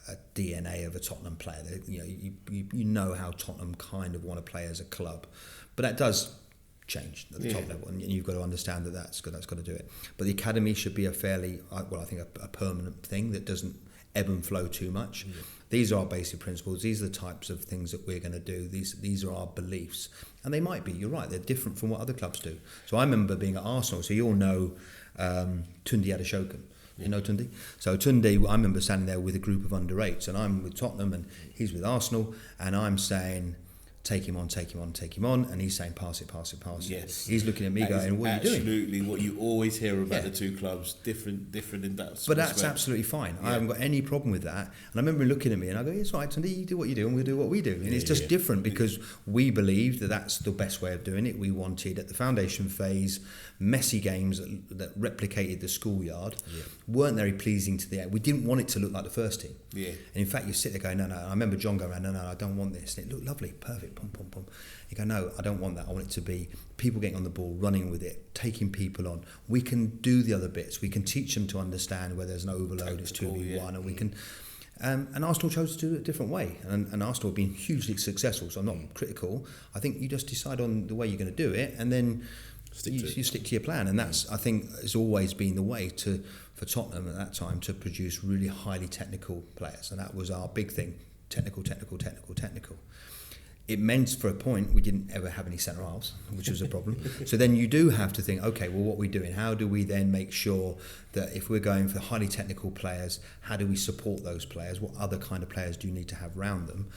a DNA of a Tottenham player. You know how Tottenham kind of want to play as a club, but that does change at the top level, and you've got to understand that's got to do it. But the academy should be a fairly, I think, a permanent thing that doesn't ebb and flow too much. These are our basic principles. These are the types of things that we're going to do. These are our beliefs, and they might be. You're right. They're different from what other clubs do. So I remember being at Arsenal. So you all know Tunde Adeshokan. You know Tunde? So Tunde, I remember standing there with a group of under-8s, and I'm with Tottenham, and he's with Arsenal, and I'm saying, take him on, and he's saying, pass it. Yes. He's looking at me going, what are you doing? Absolutely, what you always hear about the two clubs, different in that respect. But that's absolutely fine. I haven't got any problem with that. And I remember him looking at me, and I go, it's all right, Tunde, you do what you do, and we'll do what we do. And it's just different because we believed that that's the best way of doing it. We wanted, at the foundation phase, messy games that replicated the schoolyard, weren't very pleasing to the eye. We didn't want it to look like the first team. Yeah. And in fact, you sit there going, no. I remember John going around, no, I don't want this. And it looked lovely, perfect, pom. You go, no, I don't want that. I want it to be people getting on the ball, running with it, taking people on. We can do the other bits. We can teach them to understand where there's an overload, it's 2v1, and we can... and Arsenal chose to do it a different way, and Arsenal have been hugely successful, so I'm not critical. I think you just decide on the way you're going to do it, and then you stick to your plan, and that's, I think, has always been the way for Tottenham at that time to produce really highly technical players, and that was our big thing, technical. It meant, for a point, we didn't ever have any centre halves, which was a problem. So then you do have to think, okay, well, what are we doing? How do we then make sure that if we're going for highly technical players, how do we support those players? What other kind of players do you need to have around them?